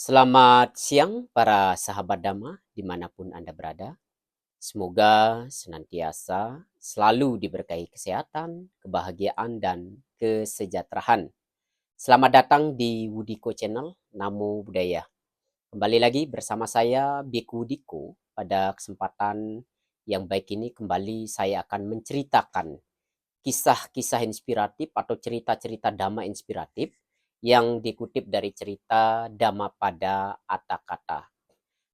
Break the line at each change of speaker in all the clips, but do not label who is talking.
Selamat siang para sahabat Dhamma dimanapun Anda berada. Semoga senantiasa selalu diberkahi kesehatan, kebahagiaan, dan kesejahteraan. Selamat datang di Wudiko Channel, Namo Buddhaya. Kembali lagi bersama saya Biku Diko. Pada kesempatan yang baik ini kembali saya akan menceritakan kisah-kisah inspiratif atau cerita-cerita Dhamma inspiratif yang dikutip dari cerita Dhammapada Atthakatha.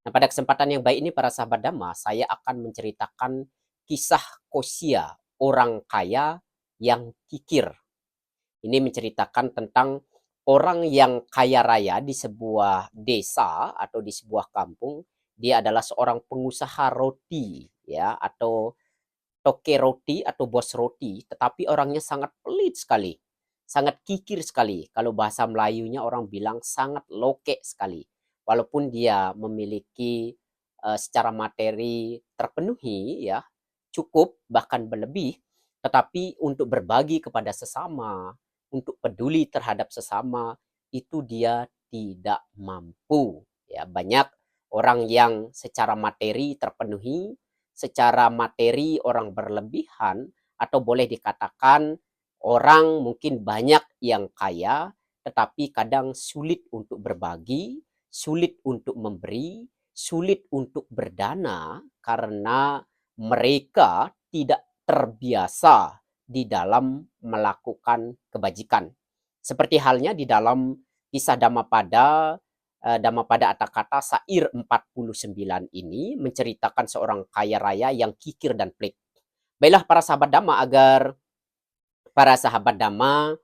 Nah, pada kesempatan yang baik ini para sahabat Dhamma, saya akan menceritakan kisah Kosia, orang kaya yang kikir. Ini menceritakan tentang orang yang kaya raya di sebuah desa atau di sebuah kampung. Dia adalah seorang pengusaha roti, ya, atau toke roti atau bos roti, tetapi orangnya sangat pelit sekali, sangat kikir sekali. Kalau bahasa Melayunya orang bilang sangat loke sekali. Walaupun dia memiliki secara materi terpenuhi, ya, cukup bahkan berlebih, tetapi untuk berbagi kepada sesama, untuk peduli terhadap sesama, itu dia tidak mampu. Ya, banyak orang yang secara materi terpenuhi, secara materi orang berlebihan, atau boleh dikatakan orang mungkin banyak yang kaya, tetapi kadang sulit untuk berbagi, sulit untuk memberi, sulit untuk berdana karena mereka tidak terbiasa di dalam melakukan kebajikan. Seperti halnya di dalam kisah Dhammapada Atthakatha Sair 49 ini menceritakan seorang kaya raya yang kikir dan pelit. Baiklah para sahabat Dhamma, agar para sahabat Dhamma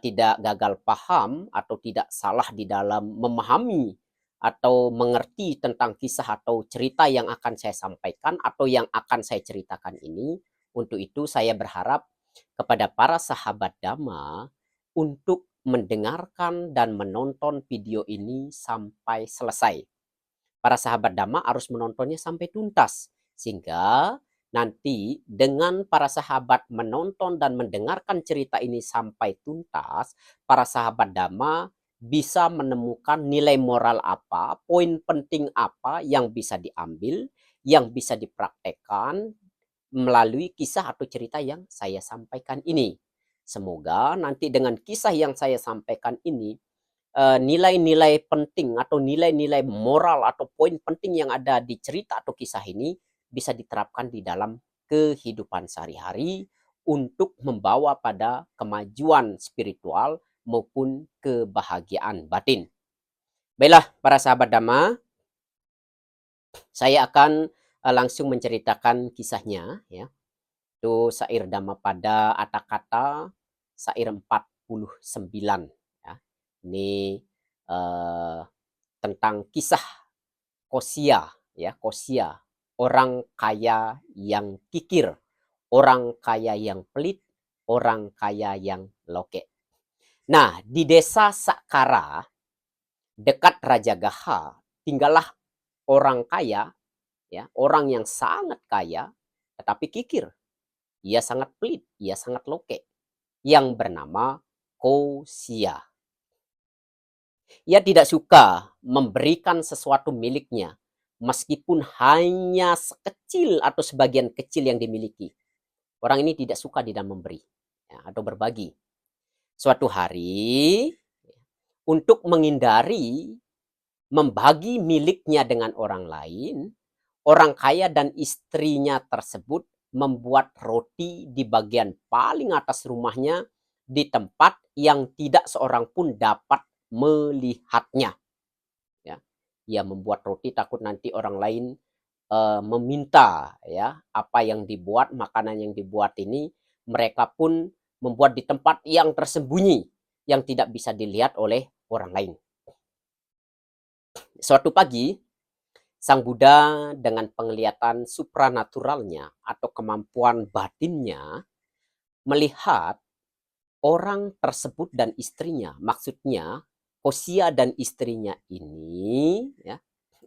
tidak gagal paham atau tidak salah di dalam memahami atau mengerti tentang kisah atau cerita yang akan saya sampaikan atau yang akan saya ceritakan ini. Untuk itu saya berharap kepada para sahabat Dhamma untuk mendengarkan dan menonton video ini sampai selesai. Para sahabat Dhamma harus menontonnya sampai tuntas, sehingga nanti dengan para sahabat menonton dan mendengarkan cerita ini sampai tuntas, para sahabat Dhamma bisa menemukan nilai moral apa, poin penting apa yang bisa diambil, yang bisa dipraktekkan melalui kisah atau cerita yang saya sampaikan ini. Semoga nanti dengan kisah yang saya sampaikan ini, nilai-nilai penting atau nilai-nilai moral atau poin penting yang ada di cerita atau kisah ini bisa diterapkan di dalam kehidupan sehari-hari untuk membawa pada kemajuan spiritual maupun kebahagiaan batin. Baiklah para sahabat Dhamma, saya akan langsung menceritakan kisahnya, ya. Itu Sair Dhammapada Atthakatha Sair 49, ya. Ini tentang kisah Kosia, ya, Kosia, orang kaya yang kikir, orang kaya yang pelit, orang kaya yang loke. Nah, di desa Sakara dekat Rajagaha tinggallah orang kaya, ya, orang yang sangat kaya tetapi kikir. Ia sangat pelit, ia sangat loke, yang bernama Kosia. Ia tidak suka memberikan sesuatu miliknya, meskipun hanya sekecil atau sebagian kecil yang dimiliki. Orang ini tidak suka di dalam memberi, ya, atau berbagi. Suatu hari, untuk menghindari membagi miliknya dengan orang lain, orang kaya dan istrinya tersebut membuat roti di bagian paling atas rumahnya, di tempat yang tidak seorang pun dapat melihatnya. Ya, ia membuat roti takut nanti orang lain meminta, ya, apa yang dibuat, makanan yang dibuat ini. Mereka pun membuat di tempat yang tersembunyi yang tidak bisa dilihat oleh orang lain. Suatu pagi, Sang Buddha dengan penglihatan supranaturalnya atau kemampuan batinnya melihat orang tersebut dan istrinya, maksudnya Kosia dan istrinya ini, ya,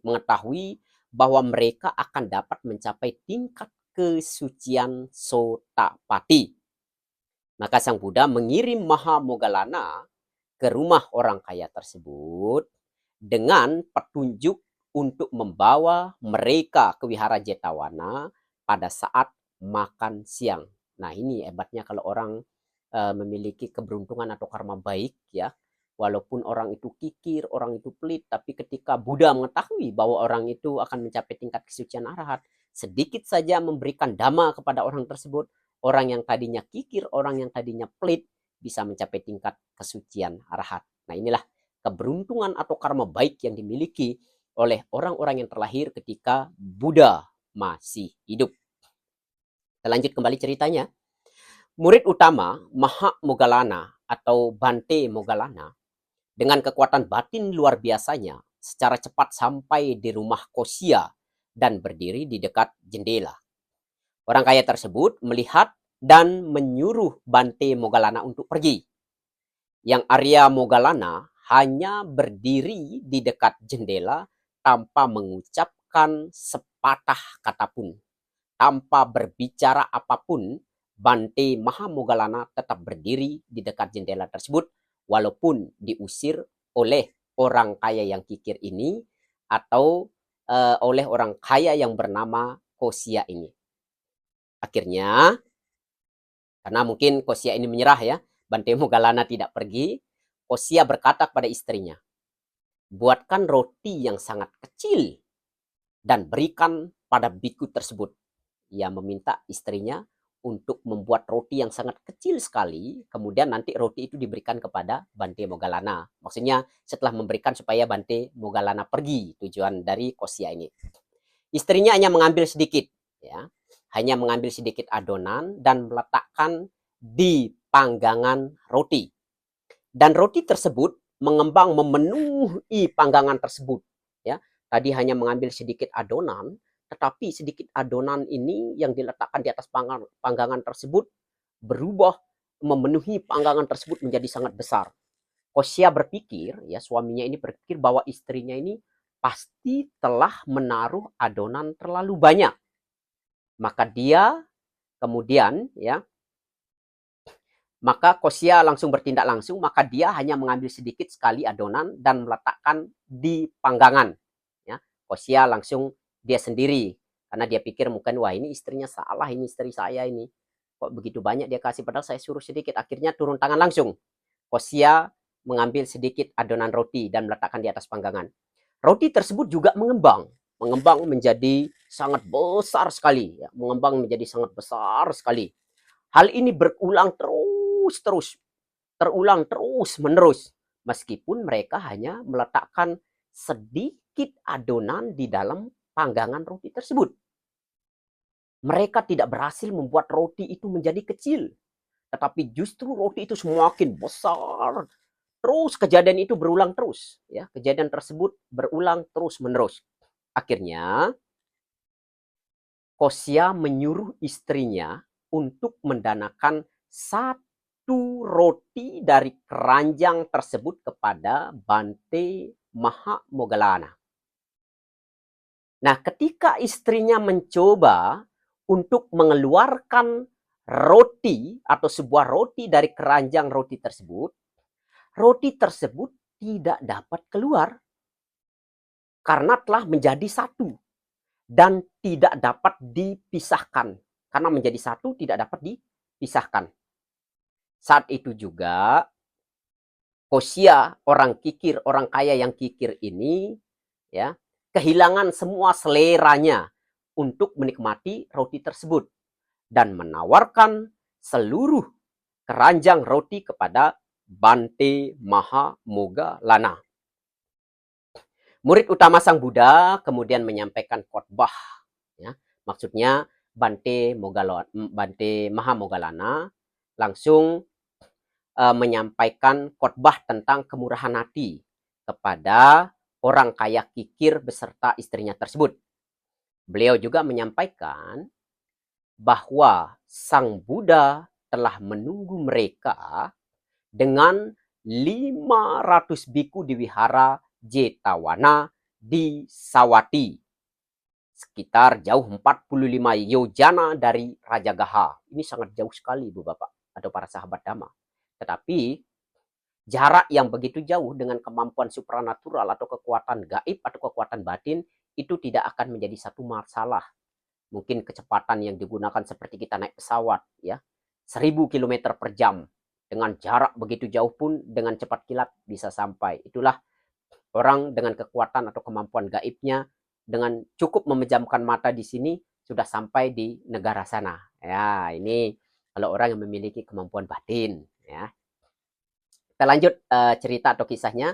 mengetahui bahwa mereka akan dapat mencapai tingkat kesucian Sotapati. Maka Sang Buddha mengirim Maha Moggallana ke rumah orang kaya tersebut dengan petunjuk untuk membawa mereka ke wihara Jetawana pada saat makan siang. Nah, ini hebatnya kalau orang memiliki keberuntungan atau karma baik ya. Walaupun orang itu kikir, orang itu pelit, tapi ketika Buddha mengetahui bahwa orang itu akan mencapai tingkat kesucian arahat, sedikit saja memberikan dhamma kepada orang tersebut, orang yang tadinya kikir, orang yang tadinya pelit, bisa mencapai tingkat kesucian arahat. Nah, inilah keberuntungan atau karma baik yang dimiliki oleh orang-orang yang terlahir ketika Buddha masih hidup. Kita lanjut kembali ceritanya. Murid utama Maha Moggallana atau Bante Moggallana dengan kekuatan batin luar biasanya secara cepat sampai di rumah Kosia dan berdiri di dekat jendela. Orang kaya tersebut melihat dan menyuruh Bante Moggallana untuk pergi. Yang Arya Moggallana hanya berdiri di dekat jendela tanpa mengucapkan sepatah kata pun. Tanpa berbicara apapun, Bante Maha Moggallana tetap berdiri di dekat jendela tersebut walaupun diusir oleh orang kaya yang kikir ini atau oleh orang kaya yang bernama Kosia ini. Akhirnya, karena mungkin Kosia ini menyerah ya, Bante Moggallana tidak pergi, Kosia berkata kepada istrinya, buatkan roti yang sangat kecil dan berikan pada biku tersebut. Ia meminta istrinya untuk membuat roti yang sangat kecil sekali, kemudian nanti roti itu diberikan kepada Bante Moggallana. Maksudnya setelah memberikan supaya Bante Moggallana pergi, tujuan dari Kosia ini. Istrinya hanya mengambil sedikit, ya, hanya mengambil sedikit adonan dan meletakkan di panggangan roti. Dan roti tersebut mengembang memenuhi panggangan tersebut. Ya, tadi hanya mengambil sedikit adonan, tetapi sedikit adonan ini yang diletakkan di atas panggangan tersebut berubah memenuhi panggangan tersebut menjadi sangat besar. Kosia berpikir, ya suaminya ini berpikir bahwa istrinya ini pasti telah menaruh adonan terlalu banyak. Maka dia kemudian ya maka Kosia langsung bertindak langsung, maka dia hanya mengambil sedikit sekali adonan dan meletakkan di panggangan. Ya, Kosia langsung dia sendiri, karena dia pikir mungkin wah ini istrinya salah, ini istri saya ini. Kok begitu banyak dia kasih, padahal saya suruh sedikit. Akhirnya turun tangan langsung. Kosia mengambil sedikit adonan roti dan meletakkan di atas panggangan. Roti tersebut juga mengembang menjadi sangat besar sekali, ya, mengembang menjadi sangat besar sekali. Hal ini berulang terulang terus menerus, meskipun mereka hanya meletakkan sedikit adonan di dalam panggangan roti tersebut. Mereka tidak berhasil membuat roti itu menjadi kecil, tetapi justru roti itu semakin besar. Terus kejadian itu berulang terus, ya. Kejadian tersebut berulang terus menerus. Akhirnya Kosia menyuruh istrinya untuk mendanakan satu roti dari keranjang tersebut kepada Bante Maha Moggallana. Nah, ketika istrinya mencoba untuk mengeluarkan roti atau sebuah roti dari keranjang roti tersebut tidak dapat keluar karena telah menjadi satu dan tidak dapat dipisahkan. Karena menjadi satu tidak dapat dipisahkan. Saat itu juga Kosia, orang kikir, orang kaya yang kikir ini ya, kehilangan semua seleranya untuk menikmati roti tersebut dan menawarkan seluruh keranjang roti kepada Bante Maha Moggallana. Murid utama Sang Buddha kemudian menyampaikan khotbah, ya. Maksudnya Bante Maha Moggallana langsung menyampaikan khotbah tentang kemurahan hati kepada orang kaya kikir beserta istrinya tersebut. Beliau juga menyampaikan bahwa Sang Buddha telah menunggu mereka dengan 500 biku di wihara Jetawana di Sawati, sekitar jauh 45 yojana dari Rajagaha. Ini sangat jauh sekali, Bu Bapak, atau para sahabat Dhamma. Tetapi jarak yang begitu jauh dengan kemampuan supranatural atau kekuatan gaib atau kekuatan batin itu tidak akan menjadi satu masalah. Mungkin kecepatan yang digunakan seperti kita naik pesawat ya, 1000 km per jam dengan jarak begitu jauh pun dengan cepat kilat bisa sampai. Itulah orang dengan kekuatan atau kemampuan gaibnya dengan cukup memejamkan mata di sini sudah sampai di negara sana. Ya, ini kalau orang yang memiliki kemampuan batin ya. Kita lanjut cerita atau kisahnya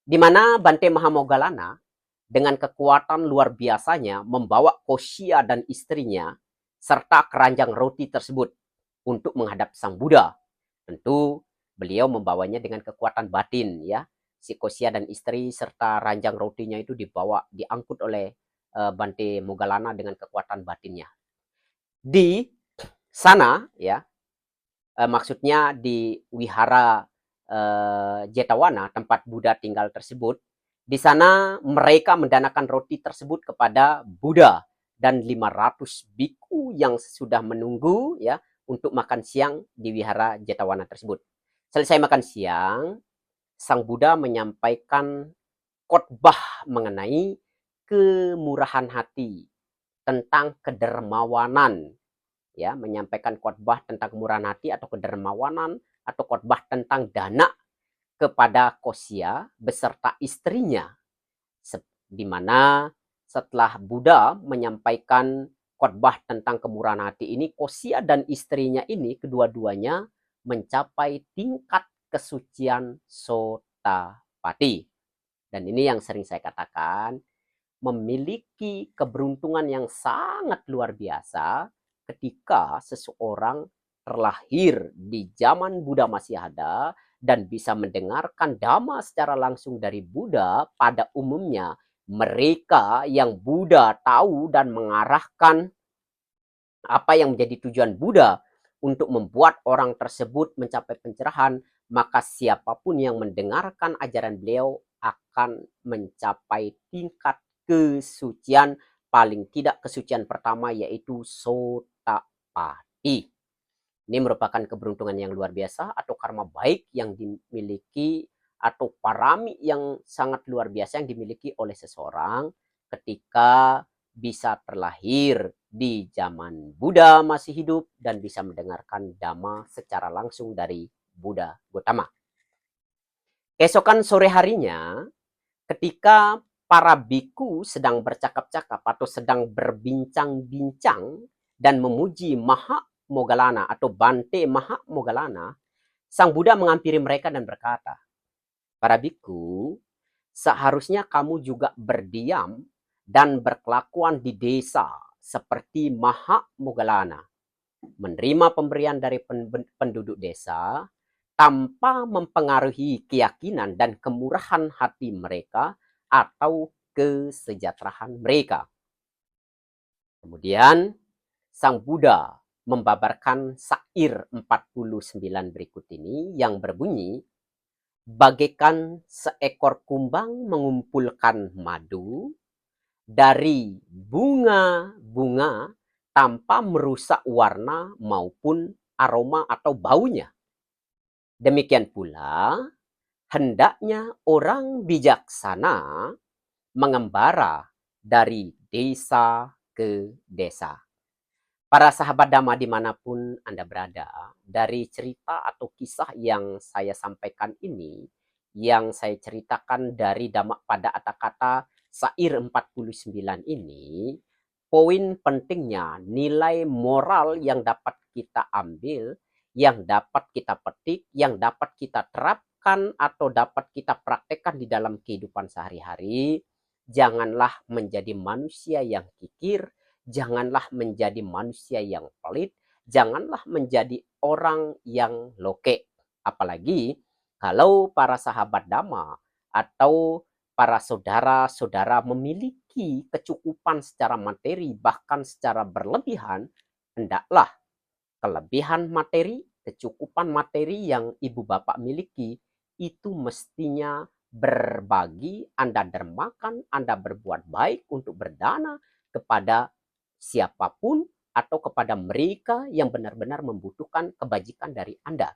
di mana Bante Mahamogalana dengan kekuatan luar biasanya membawa Kosia dan istrinya serta keranjang roti tersebut untuk menghadap Sang Buddha. Tentu beliau membawanya dengan kekuatan batin ya. Si Kosia dan istri serta ranjang rotinya itu diangkut oleh Bante Mogalana dengan kekuatan batinnya. Di sana ya, maksudnya di wihara Jetawana tempat Buddha tinggal tersebut. Di sana mereka mendanakan roti tersebut kepada Buddha dan 500 biku yang sudah menunggu ya untuk makan siang di wihara Jetawana tersebut. Selesai makan siang, Sang Buddha menyampaikan khotbah mengenai kemurahan hati, tentang kedermawanan ya, menyampaikan khotbah tentang kemurahan hati atau kedermawanan atau khotbah tentang dana kepada Kosia beserta istrinya, di mana setelah Buddha menyampaikan khotbah tentang kemurahan hati ini, Kosia dan istrinya ini kedua-duanya mencapai tingkat kesucian Sotapati. Dan ini yang sering saya katakan, memiliki keberuntungan yang sangat luar biasa ketika seseorang terlahir di zaman Buddha masih ada dan bisa mendengarkan dhamma secara langsung dari Buddha. Pada umumnya mereka yang Buddha tahu dan mengarahkan apa yang menjadi tujuan Buddha untuk membuat orang tersebut mencapai pencerahan, maka siapapun yang mendengarkan ajaran beliau akan mencapai tingkat kesucian, paling tidak kesucian pertama yaitu Sotapati. Ini merupakan keberuntungan yang luar biasa atau karma baik yang dimiliki atau parami yang sangat luar biasa yang dimiliki oleh seseorang ketika bisa terlahir di zaman Buddha masih hidup dan bisa mendengarkan Dhamma secara langsung dari Buddha Gautama. Keesokan sore harinya, ketika para biku sedang bercakap-cakap atau sedang berbincang-bincang dan memuji Maha Mogalana atau Bante Maha Mogalana, Sang Buddha menghampiri mereka dan berkata, "Para biku, seharusnya kamu juga berdiam dan berkelakuan di desa seperti Maha Mogalana, menerima pemberian dari penduduk desa tanpa mempengaruhi keyakinan dan kemurahan hati mereka atau kesejahteraan mereka." Kemudian Sang Buddha membabarkan syair 49 berikut ini yang berbunyi, bagaikan seekor kumbang mengumpulkan madu dari bunga-bunga tanpa merusak warna maupun aroma atau baunya. Demikian pula, hendaknya orang bijaksana mengembara dari desa ke desa. Para sahabat Dhamma dimanapun Anda berada, dari cerita atau kisah yang saya sampaikan ini, yang saya ceritakan dari Dhamma pada kata-kata syair 49 ini, poin pentingnya, nilai moral yang dapat kita ambil, yang dapat kita petik, yang dapat kita terapkan atau dapat kita praktekkan di dalam kehidupan sehari-hari, janganlah menjadi manusia yang kikir, janganlah menjadi manusia yang pelit, janganlah menjadi orang yang loke. Apalagi kalau para sahabat Dhamma atau para saudara-saudara memiliki kecukupan secara materi bahkan secara berlebihan, hendaklah kelebihan materi, kecukupan materi yang ibu bapak miliki itu mestinya berbagi, Anda dermakan, Anda berbuat baik untuk berdana kepada siapapun atau kepada mereka yang benar-benar membutuhkan kebajikan dari Anda.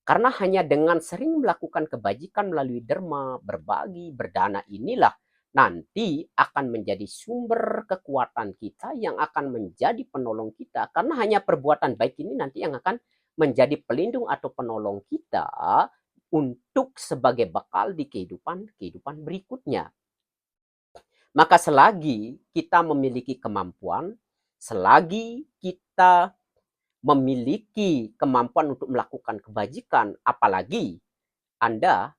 Karena hanya dengan sering melakukan kebajikan melalui derma, berbagi, berdana inilah nanti akan menjadi sumber kekuatan kita yang akan menjadi penolong kita. Karena hanya perbuatan baik ini nanti yang akan menjadi pelindung atau penolong kita untuk sebagai bekal di kehidupan berikutnya. Maka selagi kita memiliki kemampuan, selagi kita memiliki kemampuan untuk melakukan kebajikan, apalagi Anda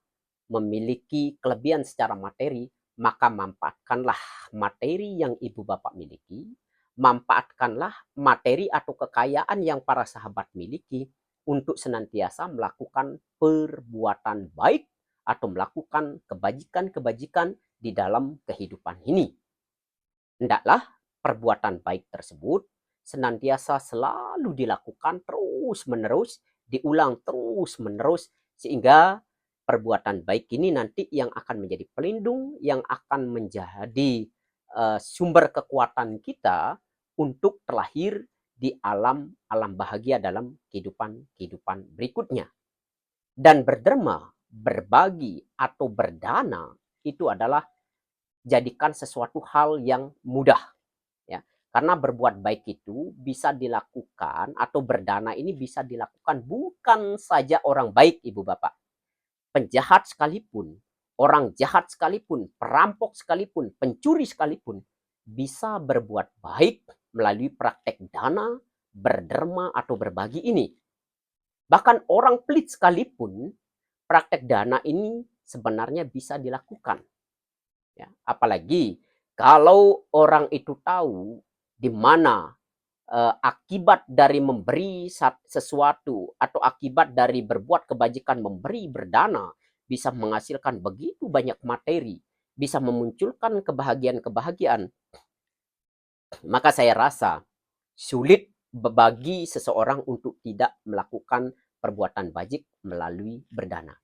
memiliki kelebihan secara materi, maka manfaatkanlah materi yang ibu bapak miliki, manfaatkanlah materi atau kekayaan yang para sahabat miliki untuk senantiasa melakukan perbuatan baik atau melakukan kebajikan-kebajikan di dalam kehidupan ini. Hendaklah perbuatan baik tersebut senantiasa selalu dilakukan terus-menerus, diulang terus-menerus, sehingga perbuatan baik ini nanti yang akan menjadi pelindung, yang akan menjadi sumber kekuatan kita untuk terlahir di alam bahagia dalam kehidupan berikutnya. Dan berderma, berbagi, atau berdana itu adalah jadikan sesuatu hal yang mudah, ya. Karena berbuat baik itu bisa dilakukan atau berdana ini bisa dilakukan bukan saja orang baik, Ibu Bapak. Penjahat sekalipun, orang jahat sekalipun, perampok sekalipun, pencuri sekalipun bisa berbuat baik melalui praktek dana, berderma atau berbagi ini. Bahkan orang pelit sekalipun praktek dana ini sebenarnya bisa dilakukan. Ya, apalagi kalau orang itu tahu di mana akibat dari memberi sesuatu atau akibat dari berbuat kebajikan, memberi, berdana, bisa menghasilkan begitu banyak materi, bisa memunculkan kebahagiaan-kebahagiaan, maka saya rasa sulit bagi seseorang untuk tidak melakukan perbuatan bajik melalui berdana.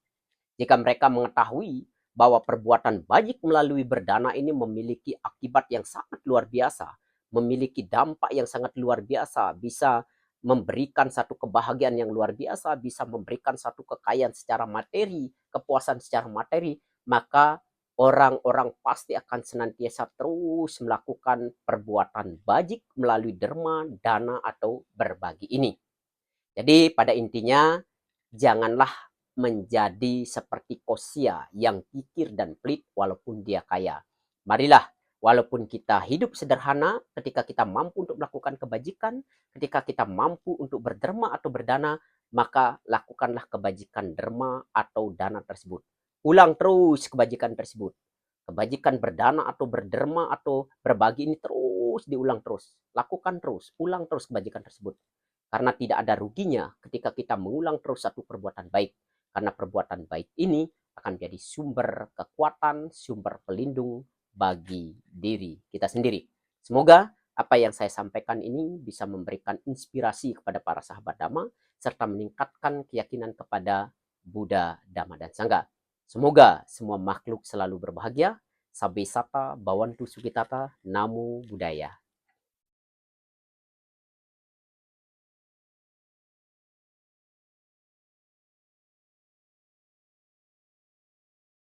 Jika mereka mengetahui bahwa perbuatan bajik melalui berdana ini memiliki akibat yang sangat luar biasa, memiliki dampak yang sangat luar biasa, bisa memberikan satu kebahagiaan yang luar biasa, bisa memberikan satu kekayaan secara materi, kepuasan secara materi, maka orang-orang pasti akan senantiasa terus melakukan perbuatan bajik melalui derma, dana, atau berbagi ini. Jadi pada intinya, janganlah menjadi seperti Kosia yang kikir dan pelit walaupun dia kaya. Marilah, walaupun kita hidup sederhana, ketika kita mampu untuk melakukan kebajikan, ketika kita mampu untuk berderma atau berdana, maka lakukanlah kebajikan derma atau dana tersebut. Ulang terus kebajikan tersebut. Kebajikan berdana atau berderma atau berbagi ini terus diulang terus. Lakukan terus, ulang terus kebajikan tersebut. Karena tidak ada ruginya ketika kita mengulang terus satu perbuatan baik. Karena perbuatan baik ini akan menjadi sumber kekuatan, sumber pelindung bagi diri kita sendiri. Semoga apa yang saya sampaikan ini bisa memberikan inspirasi kepada para sahabat Dhamma, serta meningkatkan keyakinan kepada Buddha, Dhamma, dan Sangha. Semoga semua makhluk selalu berbahagia. Sabbe sata, bawantu sukitata, namo buddhaya.